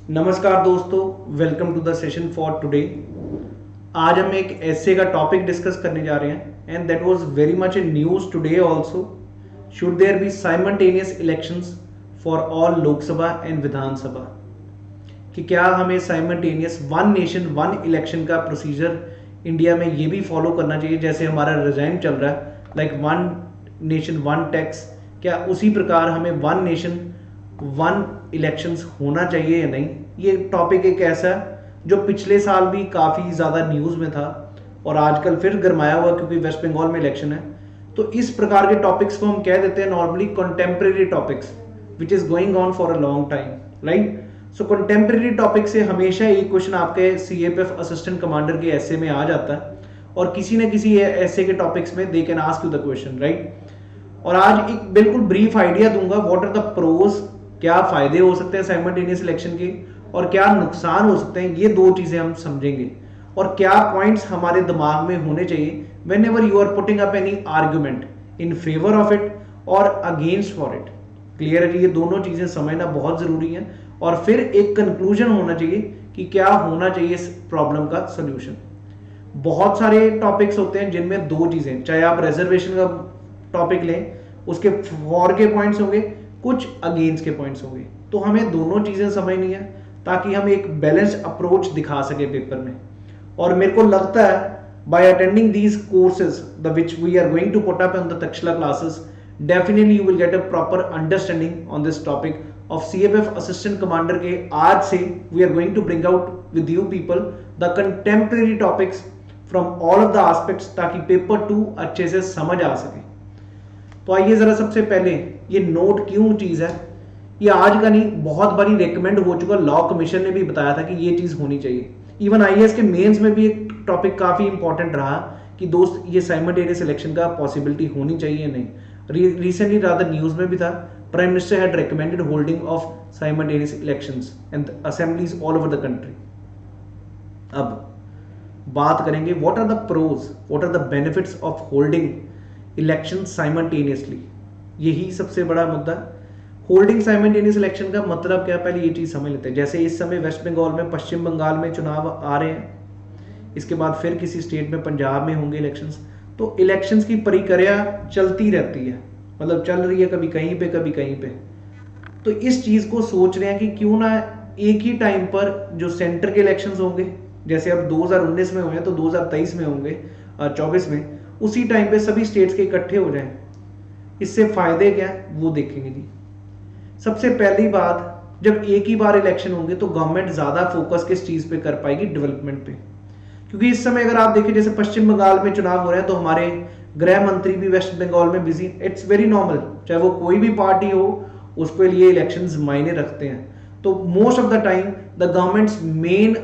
नमस्कार दोस्तों, welcome to the session for today. आज हम एक ऐसे का टॉपिक डिस्कस करने जा रहे हैं and that was very much in news today also. Should there be simultaneous elections for all Lok Sabha and Vidhan Sabha? कि क्या हमें simultaneous one nation one election का प्रोसीजर इंडिया में ये भी फॉलो करना चाहिए जैसे हमारा रिजाइन चल रहा है, like one nation one tax? क्या उसी प्रकार हमें वन नेशन वन इलेक्शंस होना चाहिए या नहीं? ये टॉपिक एक ऐसा है जो पिछले साल भी काफ़ी ज़्यादा न्यूज़ में था और आजकल फिर गरमाया हुआ क्योंकि वेस्ट बंगाल में इलेक्शन है। तो इस प्रकार के टॉपिक्स को हम कह देते हैं normally contemporary topics which is going on for a long time, right? So contemporary topic से हमेशा एक क्वेश्चन आपके सीएपीएफ असिस्टेंट कमांडर के ऐसे में आ जाता है और किसी न किसी ऐसे के टॉपिक्स में they can ask you the question, right? और आज एक बिल्कुल ब्रीफ आइडिया दूंगा व्हाट आर द प्रोज, क्या फायदे हो सकते हैं साइमल्टेनियस इलेक्शन के और क्या नुकसान हो सकते हैं। ये दो चीजें हम समझेंगे और क्या पॉइंट्स हमारे दिमाग में होने चाहिए whenever you are putting up any argument in favour of it और अगेंस्ट फॉर इट। क्लियर है? ये दोनों चीजें समझना बहुत जरूरी है और फिर एक कंक्लूजन होना चाहिए कि क्या होना चाहिए इस प्रॉब्लम का सोल्यूशन। बहुत सारे टॉपिक्स होते हैं जिनमें दो चीजें, चाहे आप रिजर्वेशन का टॉपिक लें उसके फॉर के पॉइंट्स होंगे, कुछ अगेंस्ट के पॉइंट्स होंगे। तो हमें दोनों चीजें समझनी है ताकि हम एक बैलेंस्ड अप्रोच दिखा सके पेपर में। और मेरे को लगता है by attending these courses the which we are going to put up on the Takshashila classes, definitely you will get a proper understanding on this topic of CAPF assistant commander के। आज से we are going to bring out with you people the contemporary topics from all of the aspects ताकि paper 2 अच्छे से समझ आ सके। तो आइए जरा सबसे पहले ये नोट क्यों चीज है, ये आज का नहीं, बहुत बारी रेकमेंड हो चुका। लॉ कमीशन ने भी बताया था कि ये चीज होनी चाहिए। इवन आईएएस के मेंस में भी एक टॉपिक काफी इंपॉर्टेंट रहा कि दोस्त ये साइमल्टेनियस इलेक्शन का पॉसिबिलिटी होनी चाहिए या नहीं। रिसेंटली रादर न्यूज में भी था, prime minister had recommended holding of simultaneous elections and assemblies all over the country. अब बात करेंगे what are the pros, what are the benefits of holding election simultaneously. यही सबसे बड़ा मुद्दा। होल्डिंग साइमल्टेनियस इलेक्शन का मतलब क्या, पहले ये चीज समझ लेते हैं। जैसे इस समय वेस्ट बंगाल में, पश्चिम बंगाल में चुनाव आ रहे हैं, इसके बाद फिर किसी स्टेट में, पंजाब में होंगे इलेक्शंस। तो इलेक्शंस की प्रक्रिया चलती रहती है, मतलब चल रही है, कभी कहीं पे कभी कहीं पे। तो इस चीज को सोच रहे हैं कि क्यों ना एक ही टाइम पर जो सेंटर के इलेक्शंस होंगे, जैसे अब 2019 में हुए हैं तो 2023 में होंगे, 24 में, उसी टाइम पे सभी स्टेट्स के इकट्ठे हो जाएं। इससे फायदे क्या है वो देखेंगे जी। सबसे पहली बात, जब एक ही बार इलेक्शन होंगे तो गवर्नमेंट ज्यादा फोकस किस चीज पे कर पाएगी, डेवलपमेंट पे। क्योंकि इस समय अगर आप देखें जैसे पश्चिम बंगाल में चुनाव हो रहे हैं तो हमारे गृह मंत्री भी वेस्ट बंगाल में बिजी। इट्स वेरी नॉर्मल, चाहे वो कोई भी पार्टी हो उसके लिए इलेक्शंस मायने रखते हैं। तो most of the time the government's main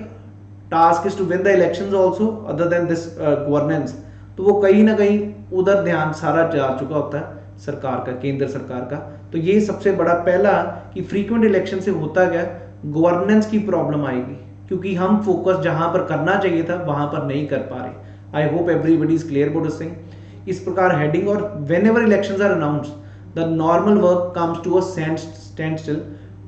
task is to win the elections also other than this governance. तो वो कहीं ना कहीं उधर ध्यान सारा जा चुका होता है सरकार का, केंद्र सरकार का। तो ये सबसे बड़ा पहला कि फ्रीक्वेंट इलेक्शन से होता क्या, गवर्नेंस की प्रॉब्लम आएगी क्योंकि हम फोकस जहां पर करना चाहिए था वहां पर नहीं कर पा रहे। I hope everybody is clear about this thing. इस प्रकार हेडिंग और whenever elections are announced the normal work comes to a standstill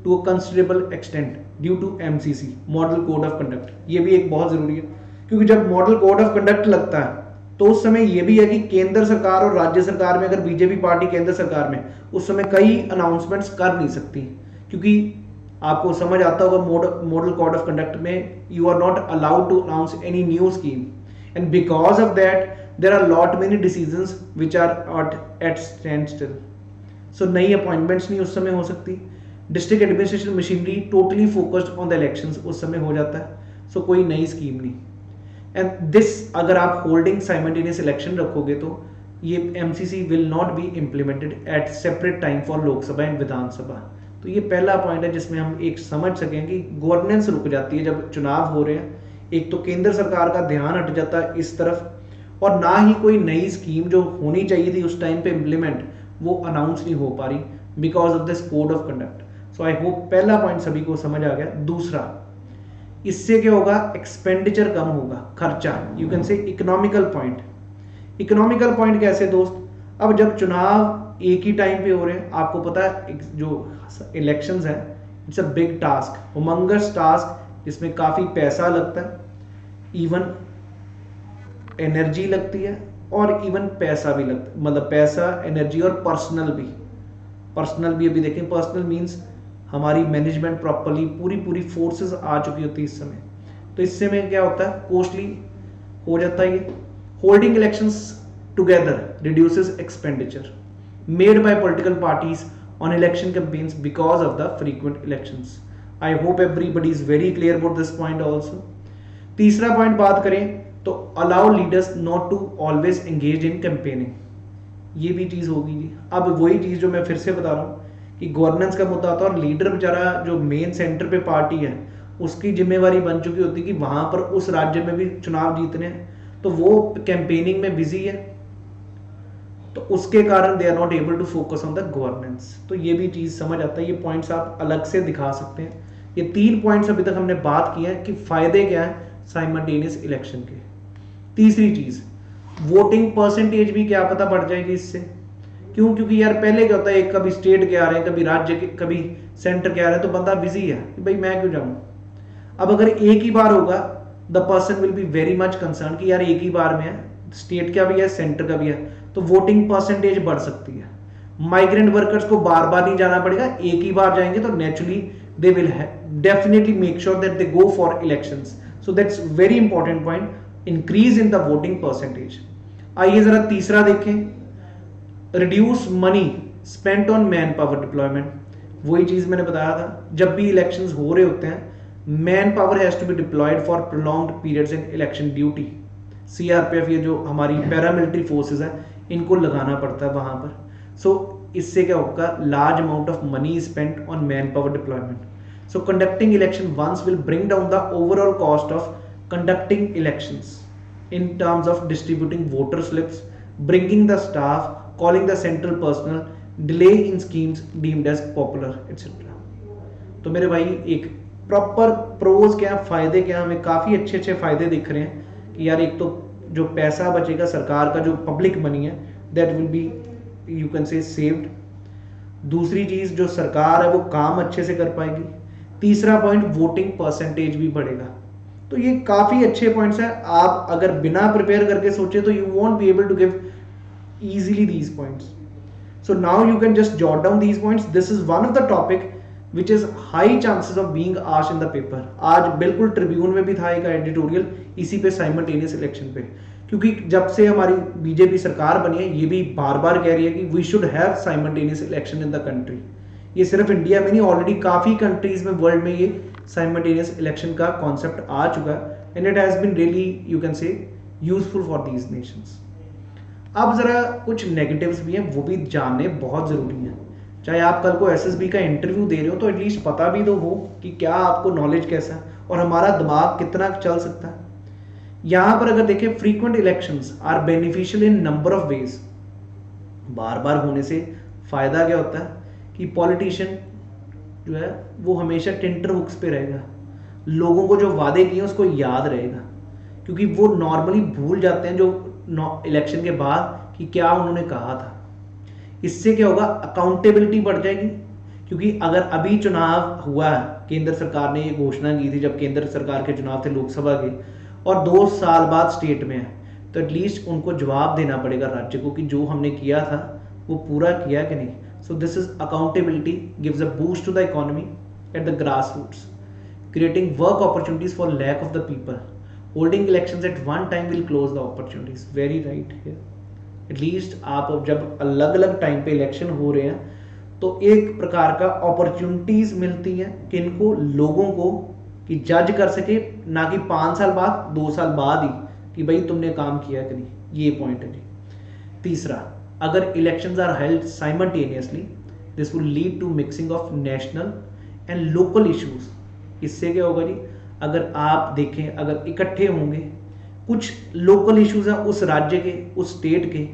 to a considerable extent due to MCC, model code of conduct. ये भी एक बहुत जरूरी है क्योंकि जब मॉडल कोड ऑफ कंडक्ट लगता है तो उस समय यह भी है कि केंद्र सरकार और राज्य सरकार में, अगर बीजेपी पार्टी केंद्र सरकार में, उस समय कई अनाउंसमेंट्स कर नहीं सकती क्योंकि आपको समझ आता होगा मॉडल कोड ऑफ कंडक्ट में you are not allowed to announce any new scheme and because of that there are lot many decisions which are at stand still. So नई अपॉइंटमेंट्स नहीं उस समय हो सकती। District administration machinery totally focused on the elections उस समय हो जाता है। सो कोई नई स्कीम नहीं। एंड दिस, अगर आप होल्डिंग साइमल्टेनियस इलेक्शन रखोगे तो ये MCC will not be implemented at separate time for Lok Sabha and Vidhan Sabha. तो ये पहला पॉइंट है जिसमें हम एक समझ सकें कि गवर्नेंस रुक जाती है जब चुनाव हो रहे हैं। एक तो केंद्र सरकार का ध्यान हट जाता है इस तरफ और ना ही कोई नई स्कीम जो होनी चाहिए थी उस टाइम पे इम्प्लीमेंट, वो अनाउंस नहीं हो पा रही because of this code of conduct. So I hope पहला पॉइंट सभी को समझ आ गया। दूसरा, इससे क्या होगा, एक्सपेंडिचर कम होगा, खर्चा, यू कैन से इकोनॉमिकल पॉइंट। इकोनॉमिकल पॉइंट कैसे दोस्त, अब जब चुनाव एक ही टाइम पे हो रहे हैं, आपको पता है जो इलेक्शंस हैं it's a big task, humongous task, जिसमें काफ़ी पैसा लगता है, इवन एनर्जी लगती है, और इवन पैसा भी लगता है, मतलब पैसा, एनर्जी और पर्सनल भी अभी देखें, पर्सनल मीन्स हमारी मैनेजमेंट प्रॉपरली पूरी पूरी फोर्सेस आ चुकी होती है इस समय। तो इससे में क्या होता है, कॉस्टली हो जाता है ये। Holding elections together reduces expenditure made by political parties on election campaigns because of the frequent elections. I hope everybody is very clear about this point also. तीसरा पॉइंट बात करें तो allow leaders not to always engage in campaigning, ये भी चीज़ होगी जी। अब वही चीज़ जो मैं फिर से बता रहा हूँ कि गवर्नेंस का मुद्दा आता है, और लीडर बेचारा जो मेन सेंटर पे पार्टी है उसकी जिम्मेवारी बन चुकी होती है कि वहां पर उस राज्य में भी चुनाव जीतने हैं, तो वो कैंपेनिंग में बिजी है, तो उसके कारण they are not able to focus on the governance. तो ये भी चीज़ समझ आता है, ये पॉइंट्स आप अलग से दिखा सकते हैं। ये 3 पॉइंट्स अभी तक हमने बात किया है कि फायदे क्या है साइमल्टेनियस इलेक्शन के। तीसरी चीज़, वोटिंग परसेंटेज भी क्या पता बढ़ जाएगी इससे। क्यों? क्योंकि यार पहले क्या होता है, एक कभी स्टेट के आ रहे हैं, कभी राज्य के, कभी सेंटर के आ रहे हैं, तो बंदा बिजी है कि भाई मैं क्यों जाऊं। अब अगर एक ही बार होगा, the person will be very much concern कि यार एक ही बार में है, स्टेट का भी है सेंटर का भी है, तो वोटिंग परसेंटेज बढ़ सकती है। माइग्रेंट वर्कर्स को बार बार नहीं जाना पड़ेगा, एक ही बार जाएंगे तो naturally they will definitely make sure that they go for elections. So that's very important point, increase in the voting percentage. आइए जरा तीसरा देखें, reduce money spent on manpower deployment. वही चीज मैंने बताया था, जब भी इलेक्शंस हो रहे होते हैं manpower has to be deployed for prolonged periods in election duty. CRPF, ये जो हमारी पैरामिलिट्री फोर्सेस हैं, इनको लगाना पड़ता है वहां पर। सो इससे क्या होगा, large amount of money spent on manpower deployment. So conducting election once will bring down the overall cost of conducting elections in terms of distributing voter slips, bringing the staff, calling the central personnel, delay in schemes deemed as popular, etc. तो मेरे भाई एक proper pros क्या, फायदे क्या, हमें काफ़ी अच्छे अच्छे फायदे दिख रहे हैं कि यार एक तो जो पैसा बचेगा सरकार का, जो पब्लिक मनी है, that will be you can से सेव्ड। दूसरी चीज़, जो सरकार है वो काम अच्छे से कर पाएगी। तीसरा पॉइंट, वोटिंग परसेंटेज भी बढ़ेगा। तो ये काफी अच्छे पॉइंट्स हैं। आप अगर बिना प्रिपेयर करके सोचे तो you won't be able to give easily these points. So now you can just jot down these points. This is one of the topic which is high chances of being asked in the paper. आज बिल्कुल Tribune में भी था एक editorial इसी पे simultaneous election पे, क्योंकि जब से हमारी बीजेपी सरकार बनी है ये भी बार बार कह रही है कि we should have simultaneous election in the country. ये सिर्फ इंडिया में नहीं, ऑलरेडी काफी कंट्रीज में वर्ल्ड में ये साइमल्टेनियस इलेक्शन का कॉन्सेप्ट आ चुका है, and it has been really you can say useful for these nations. अब जरा कुछ नेगेटिव्स भी हैं, वो भी जानने बहुत जरूरी हैं। चाहे आप कल को एसएसबी का इंटरव्यू दे रहे हो तो एटलीस्ट पता भी तो हो कि क्या आपको नॉलेज कैसा है और हमारा दिमाग कितना चल सकता है। यहां पर अगर देखें, frequent elections are beneficial in number of ways. बार बार होने से फायदा क्या होता है कि पॉलिटिशियन जो है वो हमेशा टेंटर हुक्स पे रहेगा, लोगों को जो वादे किए उसको याद रहेगा, क्योंकि वो नॉर्मली भूल जाते हैं जो इलेक्शन के बाद कि क्या उन्होंने कहा था। इससे क्या होगा, अकाउंटेबिलिटी बढ़ जाएगी, क्योंकि अगर अभी चुनाव हुआ है, केंद्र सरकार ने ये घोषणा की थी जब केंद्र सरकार के चुनाव थे लोकसभा के, और 2 साल बाद स्टेट में है, तो एटलीस्ट उनको जवाब देना पड़ेगा राज्य को कि जो हमने किया था वो पूरा किया कि नहीं। So this is accountability, gives a boost to the economy at the grassroots, creating work opportunities for lack of the people. Holding elections at one time will close the opportunities. Very right here. At least आप जब अलग अलग time पे election हो रहे हैं तो एक प्रकार का अपॉर्चुनिटीज मिलती हैं किनको, लोगों को, कि जज कर सके, ना कि 5 साल बाद 2 साल बाद ही कि भाई तुमने काम किया कि नहीं। ये पॉइंट है जी। तीसरा, अगर elections are held simultaneously this will lead to mixing of national and local issues. इससे क्या होगा जी, अगर आप देखें, अगर इकट्ठे होंगे कुछ लोकल इश्यूज हैं उस राज्य के, उस स्टेट के,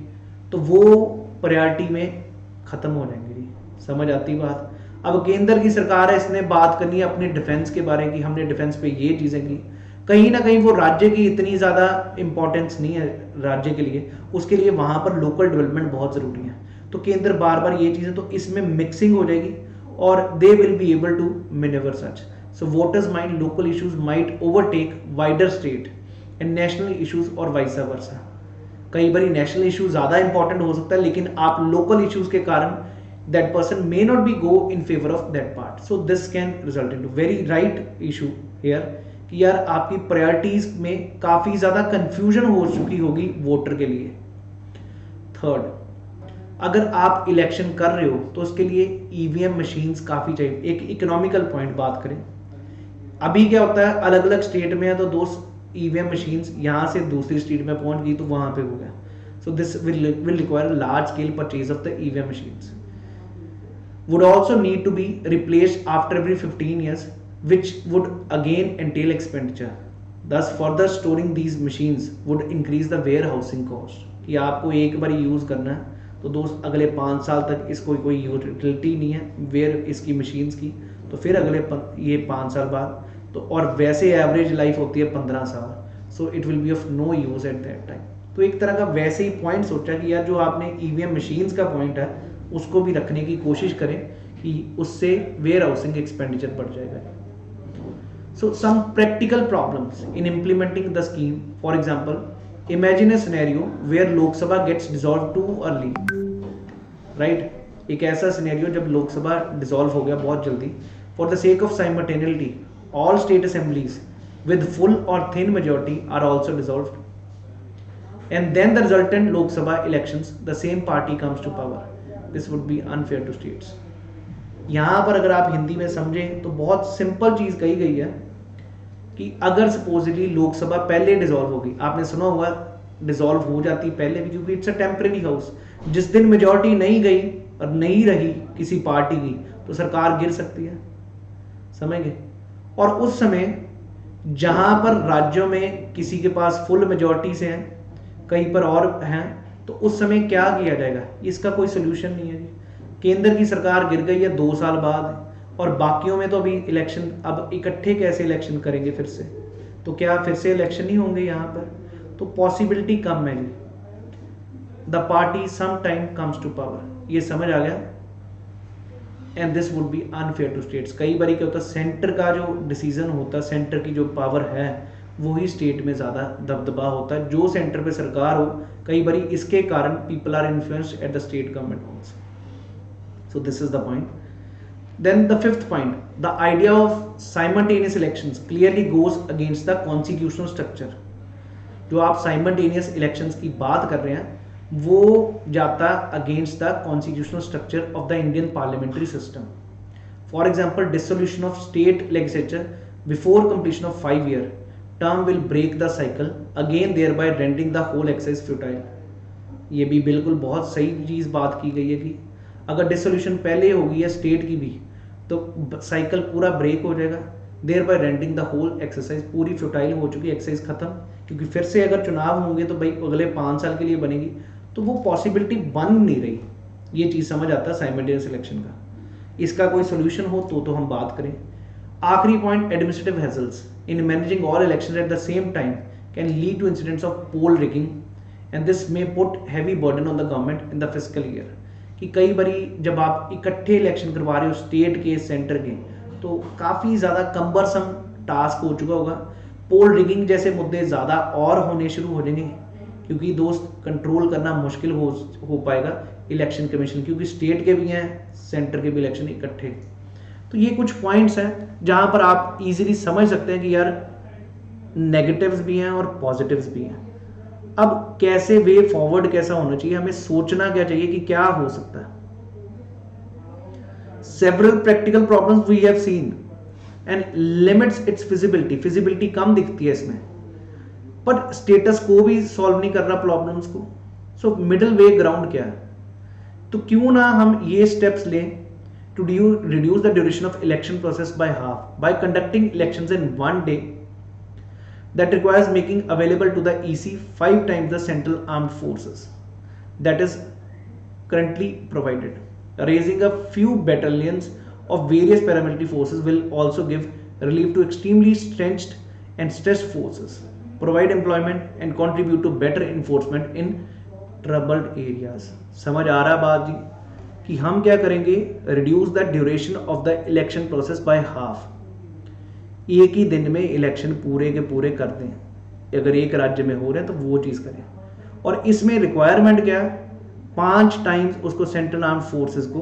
तो वो प्रायोरिटी में खत्म हो जाएंगे जी। समझ आती बात। अब केंद्र की सरकार है, इसने बात करनी है अपने डिफेंस के बारे की, हमने डिफेंस पे ये चीजें की, कहीं ना कहीं वो राज्य की इतनी ज़्यादा इंपॉर्टेंस नहीं है राज्य के लिए, उसके लिए वहाँ पर लोकल डेवलपमेंट बहुत ज़रूरी है। तो केंद्र बार बार ये चीज़ें, तो इसमें मिक्सिंग हो जाएगी or they will be able to maneuver such. So voters mind local issues might overtake wider state and national issues or vice versa. कई बारी नेशनल इशू ज़्यादा इंपॉर्टेंट हो सकता है, लेकिन आप लोकल इश्यूज के कारण that person may not be go in favor of that part. So this can result into very right issue here कि यार आपकी प्रायोरिटीज में काफ़ी ज़्यादा कंफ्यूजन हो चुकी होगी वोटर के लिए. थर्ड, अगर आप इलेक्शन कर रहे हो तो उसके लिए ईवीएम मशीन्स काफ़ी चाहिए. एक इकोनॉमिकल पॉइंट बात करें, अभी क्या होता है अलग अलग स्टेट में है तो दो ईवीएम मशीन्स यहाँ से दूसरी स्टेट में पहुँच गई तो वहाँ पे हो गया. So this will require large scale purchase of the EVM machines. Would also need to be replaced after every 15 years, which would again entail expenditure. Thus, further storing these machines would increase the warehousing cost. कि आपको एक बार use करना है तो दोस्त अगले 5 साल तक इसको कोई यूटिलिटी नहीं है वेयर इसकी मशीन्स की, तो फिर अगले ये 5 साल बाद तो, और वैसे एवरेज लाइफ होती है 15 साल. So it will be of no use at that time. तो एक तरह का वैसे ही पॉइंट सोचा कि यार जो आपने ईवीएम मशीन्स का पॉइंट है उसको भी रखने की कोशिश करें कि उससे वेयर हाउसिंग एक्सपेंडिचर बढ़ जाएगा. So some practical problems in implementing the scheme. For example, imagine a scenario where Lok Sabha gets dissolve too early. Right, एक ऐसा सिनेरियो जब लोकसभा डिसॉल्व हो गया बहुत जल्दी. For the sake of simultaneously all state assemblies with full और thin majority are also dissolved, and then the resultant Lok Sabha elections the same party comes to power. This would be unfair to states. यहाँ पर अगर आप हिंदी में समझें तो बहुत simple चीज़ कही गई है कि अगर सपोजली लोकसभा पहले डिसॉल्व होगी, आपने सुना होगा डिसॉल्व हो जाती पहले भी क्योंकि इट्स अ टेम्परेरी हाउस. जिस दिन मेजॉरिटी नहीं गई और नहीं रही किसी पार्टी की तो सरकार गिर सकती है, समझ गए. और उस समय जहाँ पर राज्यों में किसी के पास फुल मेजॉरिटी से हैं, कहीं पर और हैं, तो उस समय क्या किया जाएगा, इसका कोई सोल्यूशन नहीं है. केंद्र की सरकार गिर गई है 2 साल बाद और बाकियों में तो अभी इलेक्शन, अब इकट्ठे कैसे इलेक्शन करेंगे फिर से, तो क्या फिर से इलेक्शन नहीं होंगे यहाँ पर, तो पॉसिबिलिटी कम है. The party some time comes to power, ये समझ आ गया. And this would be unfair to states. कई बार क्या होता है सेंटर का जो डिसीजन होता है, सेंटर की जो पावर है वही स्टेट में ज़्यादा दबदबा होता है. जो सेंटर पे सरकार हो कई बार इसके कारण people are influenced at the state government also. So this is the point. Then the fifth point, the idea of simultaneous elections clearly goes against the constitutional structure. जो आप साइमल्टेनियस इलेक्शंस की बात कर रहे हैं वो जाता against the constitutional structure of the Indian parliamentary system. For example, dissolution of state legislature before completion of 5 year term will break the cycle again, thereby rendering the whole exercise futile. ये भी बिल्कुल बहुत सही चीज़ बात की गई है कि अगर डिसोल्यूशन पहले होगी है स्टेट की भी तो साइकिल पूरा ब्रेक हो जाएगा, thereby rendering the whole exercise, पूरी फ्यूटाइल हो चुकी एक्सरसाइज खत्म. क्योंकि फिर से अगर चुनाव होंगे तो भाई अगले 5 साल के लिए बनेगी, तो वो पॉसिबिलिटी बन नहीं रही. ये चीज़ समझ आता है साइमल्टेनियस इलेक्शन का. इसका कोई सोल्यूशन हो तो हम बात करें. आखिरी point, administrative hassles in managing all elections at the same time can lead to incidents of poll rigging, and this may put heavy burden on the government in the fiscal year. कि कई बारी जब आप इकट्ठे election करवा रहे हो state के सेंटर के तो काफ़ी ज़्यादा कम्बरसम टास्क हो चुका होगा. पोल रिगिंग जैसे मुद्दे ज़्यादा और होने शुरू हो जाएंगे क्योंकि दोस्त कंट्रोल करना मुश्किल हो पाएगा इलेक्शन कमीशन, क्योंकि स्टेट के भी हैं सेंटर के भी इलेक्शन इकट्ठे. तो ये कुछ पॉइंट्स हैं जहां पर आप इजीली समझ सकते हैं कि यार नेगेटिव्स भी हैं और पॉजिटिव्स भी हैं. अब कैसे वे फॉरवर्ड कैसा होना चाहिए, हमें सोचना क्या चाहिए कि क्या हो सकता है. Several practical problems we have seen and limits its feasibility कम दिखती है इसमें, बट स्टेटस को भी सॉल्व नहीं कर रहा प्रॉब्लम्स को. सो मिडिल वे ग्राउंड क्या है, तो क्यों ना हम ये स्टेप्स लें to reduce the duration of election process by half by conducting elections in 1 day that requires making available to the EC 5 times the central armed forces that is currently provided. Raising a few battalions of various paramilitary forces will also give relief to extremely stretched and stressed forces, provide employment and contribute to better enforcement in troubled areas. समझ आ रहा बात जी कि हम क्या करेंगे, reduce the duration of the election process by half, एक ही दिन में इलेक्शन पूरे के पूरे कर दें। अगर एक राज्य में हो रहे हैं तो वो चीज़ करें। और इसमें रिक्वायरमेंट क्या है, 5 टाइम्स उसको सेंट्रल आर्म फोर्सेस को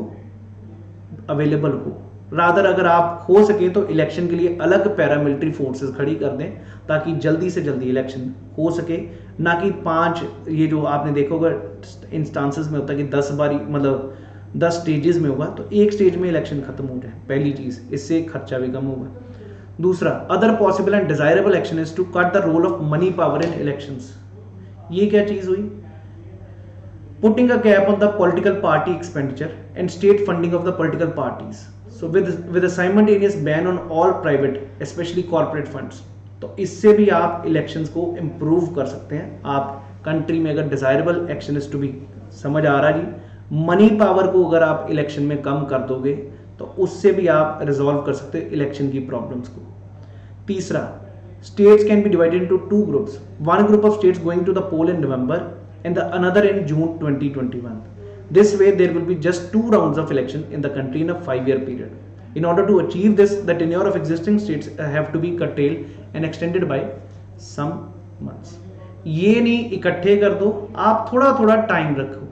अवेलेबल हो। रादर अगर आप हो सके तो इलेक्शन के लिए अलग पैरामिलिट्री फोर्सेस खड़ी कर दें ताकि जल्दी से जल्दी इलेक्शन हो सके, ना कि 5, ये जो आपने देखा होगा इंस्टांसेस में होता है कि 10 बारी, मतलब 10 स्टेजेस में होगा तो एक स्टेज में इलेक्शन खत्म हो जाए। पहली चीज़, इससे खर्चा भी कम होगा। दूसरा, other possible and desirable action is to cut the role of money power in elections. ये क्या चीज़ हुई, putting a cap on the political party expenditure and state funding of the political parties. So with a simultaneous ban on all private, especially corporate funds. तो इससे भी आप elections को improve कर सकते हैं। आप कंट्री में अगर desirable action is to be, समझ आ रहा जी, मनी पावर को अगर आप इलेक्शन में कम कर दोगे तो उससे भी आप रिजॉल्व कर सकते हैं इलेक्शन की प्रॉब्लम्स को। तीसरा, states can be divided into 2 groups. One group of states going to the poll in November and the another in June 2021. This way there will be just 2 rounds of election in the country in a 5-year period. In order to achieve this, the tenure of existing states have to be curtailed and extended by some months. ये नहीं इकट्ठे कर दो, आप थोड़ा थोड़ा time रखो।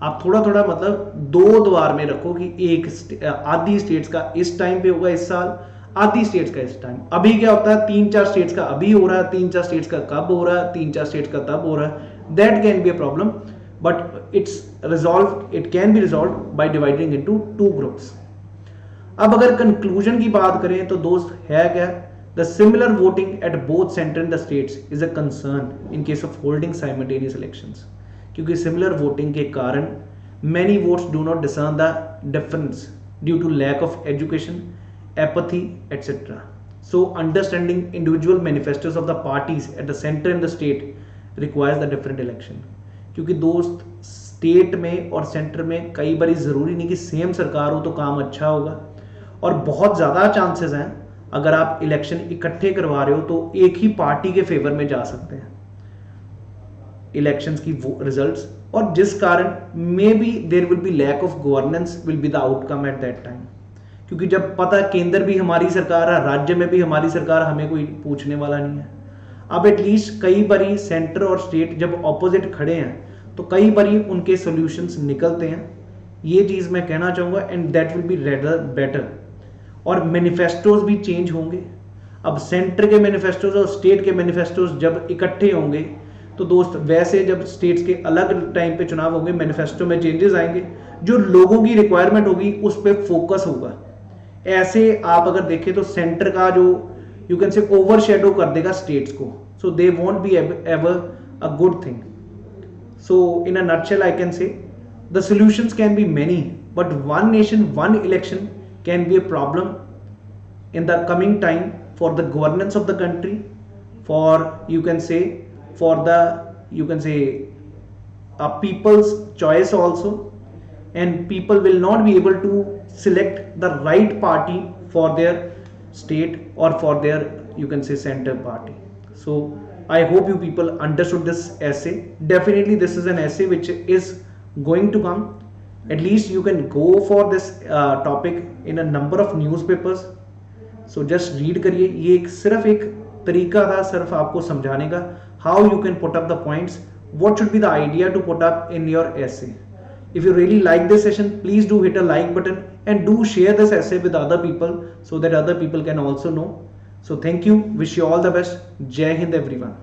आप थोड़ा थोड़ा मतलब 2 द्वार में रखो कि एक आधी स्टेट्स का इस टाइम पे होगा इस साल, आधी स्टेट्स का इस टाइम। अभी क्या होता है, 3-4 स्टेट्स का अभी हो रहा है, 3-4 स्टेट्स का कब हो रहा है, 3-4 स्टेट्स का तब हो रहा है। That can be a problem, but it can be resolve by dividing into 2 groups. अब अगर कंक्लूजन की बात करें तो दोस्त है क्या, the similar voting at both centre in the states is a concern in case of holding simultaneous elections, क्योंकि सिमिलर वोटिंग के कारण many votes do not discern the difference due to lack of education, apathy, etc. So understanding individual manifestos of the parties at the center and the state requires the different election. क्योंकि दोस्त state में और centre में कई बार ज़रूरी नहीं कि same सरकार हो तो काम अच्छा होगा, और बहुत ज़्यादा चांसेस हैं अगर आप इलेक्शन इकट्ठे करवा रहे हो तो एक ही पार्टी के फेवर में जा सकते हैं इलेक्शंस की रिजल्ट्स, और जिस कारण may be there will be lack of governance will be the outcome at that time. क्योंकि जब पता केंद्र भी हमारी सरकार है, राज्य में भी हमारी सरकार, हमें कोई पूछने वाला नहीं है। अब एटलीस्ट कई बारी सेंटर और स्टेट जब ऑपोजिट खड़े हैं तो कई बारी उनके सॉल्यूशंस निकलते हैं, ये चीज़ मैं कहना चाहूँगा, and that will be rather better. और मैनिफेस्टोज भी चेंज होंगे। अब सेंटर के मैनिफेस्टोज और स्टेट के मैनिफेस्टोज जब इकट्ठे होंगे तो दोस्त वैसे जब स्टेट्स के अलग टाइम पे चुनाव होंगे, मैनिफेस्टो में चेंजेस आएंगे, जो लोगों की रिक्वायरमेंट होगी उस पर फोकस होगा। ऐसे आप अगर देखें तो सेंटर का जो you can say overshadow कर देगा स्टेट्स को, so they won't be ever a good thing. So in a nutshell I can say the solutions can be many, but one nation one election can be a problem in the coming time for the governance of the country, for you can say for the you can say a people's choice also, and people will not be able to select the right party for their state or for their you can say center party. So I hope you people understood this essay. Definitely this is an essay which is going to come, at least you can go for this topic in a number of newspapers. So just read करिए, ये सिर्फ एक तरीका था सिर्फ आपको समझाने का, how you can put up the points, what should be the idea to put up in your essay. If you really like this session, please do hit a like button and do share this essay with other people so that other people can also know. So thank you, wish you all the best. Jai Hind everyone.